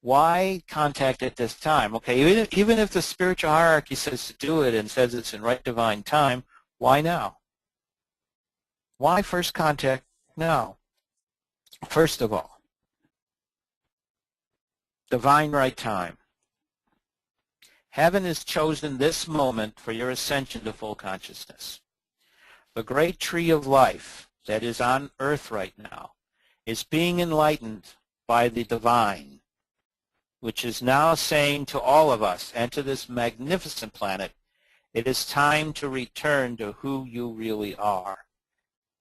Why contact at this time? Okay, even if the spiritual hierarchy says to do it and says it's in right divine time, why now? Why first contact now? First of all, divine right time. Heaven has chosen this moment for your ascension to full consciousness. The great tree of life that is on earth right now is being enlightened by the divine, which is now saying to all of us and to this magnificent planet, it is time to return to who you really are.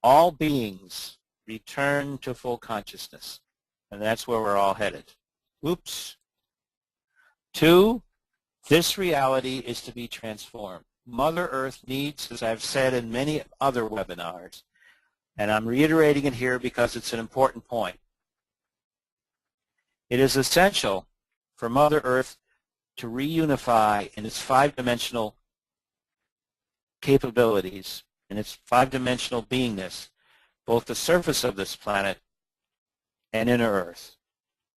All beings return to full consciousness, and that's where we're all headed. Oops. 2, this reality is to be transformed. Mother Earth needs, as I've said in many other webinars, and I'm reiterating it here because it's an important point. It is essential for Mother Earth to reunify in its 5-dimensional capabilities, in its 5-dimensional beingness, both the surface of this planet and inner Earth,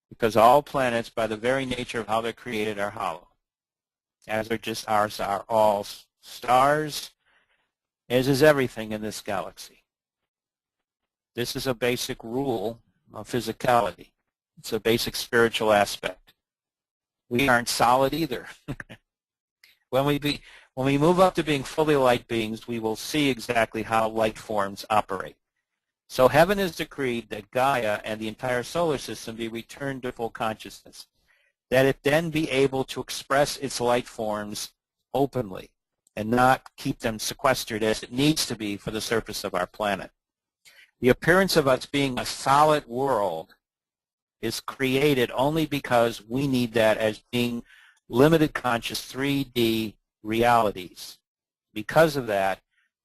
because all planets, by the very nature of how they're created, are hollow, as are just ours are all stars, as is everything in this galaxy. This is a basic rule of physicality. It's a basic spiritual aspect. We aren't solid either. When we move up to being fully light beings, we will see exactly how light forms operate. So heaven has decreed that Gaia and the entire solar system be returned to full consciousness, that it then be able to express its light forms openly and not keep them sequestered as it needs to be for the surface of our planet. The appearance of us being a solid world is created only because we need that as being limited conscious 3D realities. Because of that,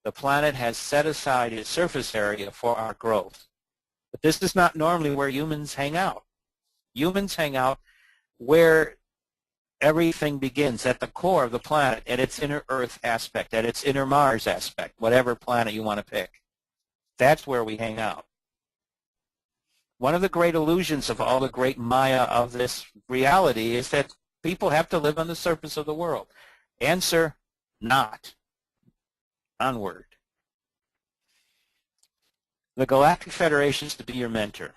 the planet has set aside its surface area for our growth. But this is not normally where humans hang out. Humans hang out where everything begins, at the core of the planet, at its inner Earth aspect, at its inner Mars aspect, whatever planet you want to pick. That's where we hang out. One of the great illusions of all the great Maya of this reality is that people have to live on the surface of the world. Answer, not. Onward. The Galactic Federation is to be your mentor.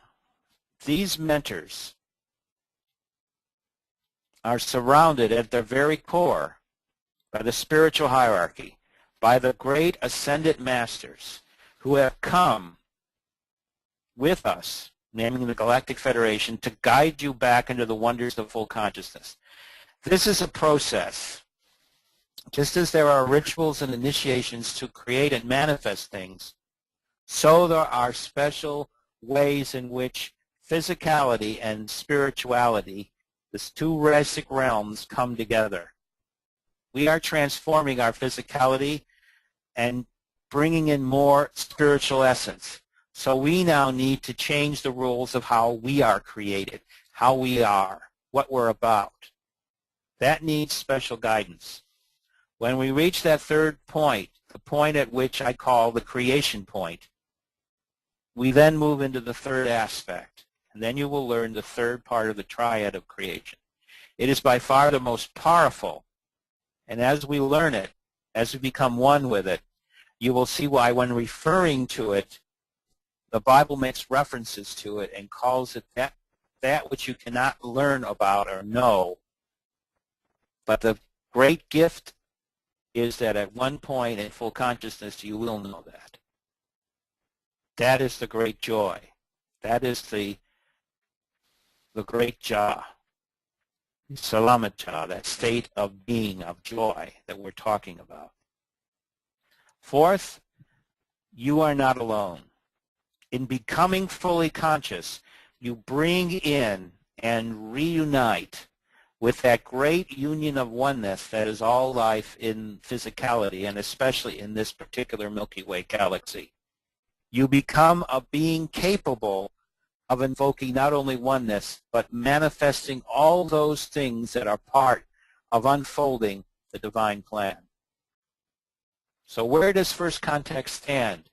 These mentors are surrounded at their very core by the spiritual hierarchy, by the great ascended masters who have come with us, naming the Galactic Federation, to guide you back into the wonders of full consciousness. This is a process. Just as there are rituals and initiations to create and manifest things, so there are special ways in which physicality and spirituality, these two basic realms, come together. We are transforming our physicality and bringing in more spiritual essence. So we now need to change the rules of how we are created, how we are, what we're about. That needs special guidance. When we reach that third point, the point at which I call the creation point, we then move into the third aspect, and then you will learn the third part of the triad of creation. It is by far the most powerful, and as we learn it, as we become one with it, you will see why when referring to it, the Bible makes references to it and calls it that which you cannot learn about or know. But the great gift is that at one point in full consciousness you will know that. That is the great joy. That is the great Jah, Salamat Jah, that state of being, of joy that we're talking about. Fourth, you are not alone. In becoming fully conscious, you bring in and reunite with that great union of oneness that is all life in physicality, and especially in this particular Milky Way galaxy. You become a being capable of invoking not only oneness, but manifesting all those things that are part of unfolding the divine plan. So where does first contact stand?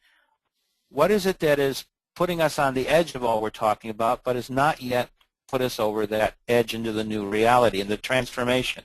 What is it that is putting us on the edge of all we're talking about, but is not yet put us over that edge into the new reality and the transformation.